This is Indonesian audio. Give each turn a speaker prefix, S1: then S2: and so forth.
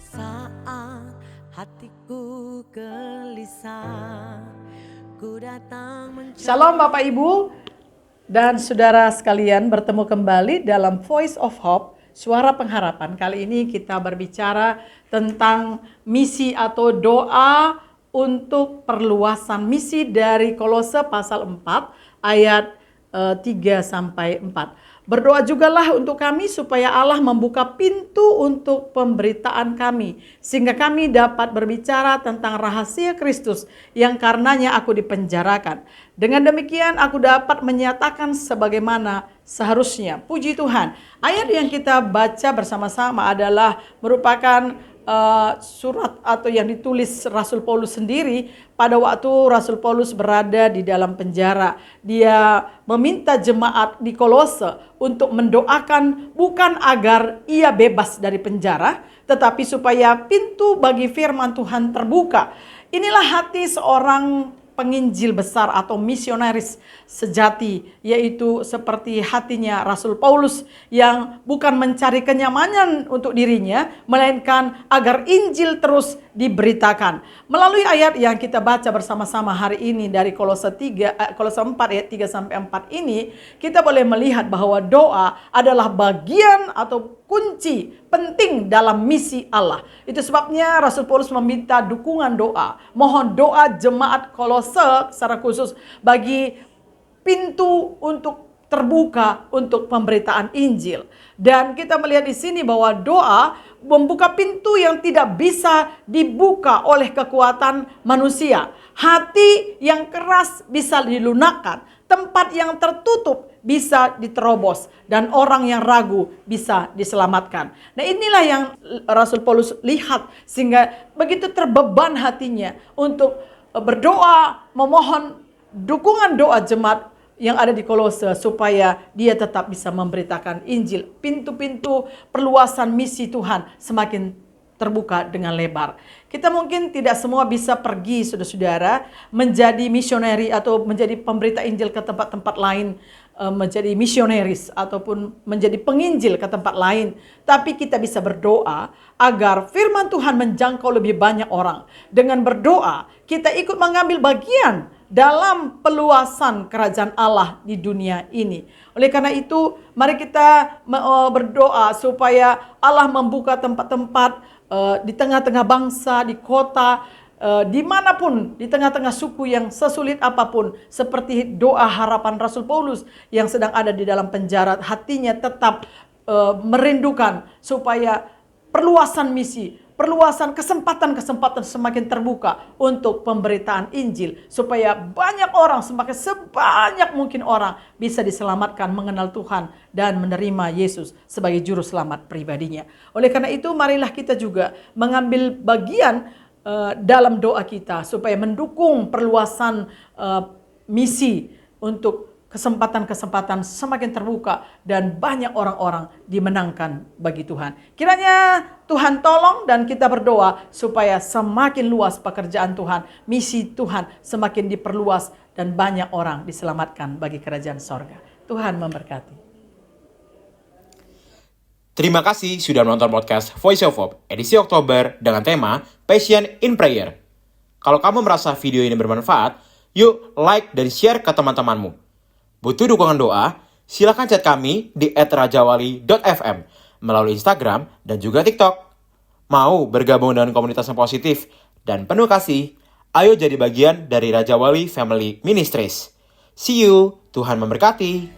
S1: Saat hatiku gelisah, ku datang mencari.
S2: Shalom Bapak Ibu dan saudara sekalian, bertemu kembali dalam Voice of Hope, Suara Pengharapan. Kali ini kita berbicara tentang misi atau doa untuk perluasan misi dari Kolose pasal 4 ayat 3-4. Berdoa jugalah untuk kami supaya Allah membuka pintu untuk pemberitaan kami, sehingga kami dapat berbicara tentang rahasia Kristus yang karenanya aku dipenjarakan. Dengan demikian aku dapat menyatakan sebagaimana seharusnya. Puji Tuhan. Ayat yang kita baca bersama-sama adalah merupakan surat atau yang ditulis Rasul Paulus sendiri pada waktu Rasul Paulus berada di dalam penjara. Dia meminta jemaat di Kolose untuk mendoakan bukan agar ia bebas dari penjara, tetapi supaya pintu bagi firman Tuhan terbuka. Inilah hati seorang penginjil besar atau misionaris sejati, yaitu seperti hatinya Rasul Paulus yang bukan mencari kenyamanan untuk dirinya, melainkan agar Injil terus diberitakan. Melalui ayat yang kita baca bersama-sama hari ini dari Kolose 4 ayat 3-4 ini, kita boleh melihat bahwa doa adalah bagian atau kunci penting dalam misi Allah. Itu sebabnya Rasul Paulus meminta dukungan doa. Mohon doa jemaat Kolose secara khusus bagi pintu untuk terbuka untuk pemberitaan Injil. Dan kita melihat di sini bahwa doa membuka pintu yang tidak bisa dibuka oleh kekuatan manusia. Hati yang keras bisa dilunakkan, tempat yang tertutup bisa diterobos, dan orang yang ragu bisa diselamatkan. Nah, inilah yang Rasul Paulus lihat sehingga begitu terbeban hatinya untuk berdoa, memohon dukungan doa jemaat yang ada di Kolose supaya dia tetap bisa memberitakan Injil. Pintu-pintu perluasan misi Tuhan semakin terbuka dengan lebar. Kita mungkin tidak semua bisa pergi, saudara-saudara, menjadi misioneri atau menjadi pemberita Injil ke tempat-tempat lain, menjadi misionaris ataupun menjadi penginjil ke tempat lain. Tapi kita bisa berdoa agar firman Tuhan menjangkau lebih banyak orang. Dengan berdoa, kita ikut mengambil bagian dalam peluasan kerajaan Allah di dunia ini. Oleh karena itu, mari kita berdoa supaya Allah membuka tempat-tempat di tengah-tengah bangsa, di kota, dimanapun, di tengah-tengah suku yang sesulit apapun, seperti doa harapan Rasul Paulus yang sedang ada di dalam penjara, hatinya tetap merindukan supaya perluasan misi, perluasan kesempatan-kesempatan semakin terbuka untuk pemberitaan Injil, supaya banyak orang, semakin sebanyak mungkin orang bisa diselamatkan, mengenal Tuhan dan menerima Yesus sebagai juru selamat pribadinya. Oleh karena itu, marilah kita juga mengambil bagian dalam doa kita supaya mendukung perluasan misi untuk kesempatan-kesempatan semakin terbuka dan banyak orang-orang dimenangkan bagi Tuhan. Kiranya Tuhan tolong dan kita berdoa supaya semakin luas pekerjaan Tuhan, misi Tuhan semakin diperluas dan banyak orang diselamatkan bagi kerajaan sorga. Tuhan memberkati.
S3: Terima kasih sudah menonton podcast Voice of Hope edisi Oktober dengan tema Passion in Prayer. Kalau kamu merasa video ini bermanfaat, yuk like dan share ke teman-temanmu. Butuh dukungan doa? Silakan chat kami di @rajawali.fm melalui Instagram dan juga TikTok. Mau bergabung dengan komunitas yang positif dan penuh kasih? Ayo jadi bagian dari Raja Wali Family Ministries. See you, Tuhan memberkati.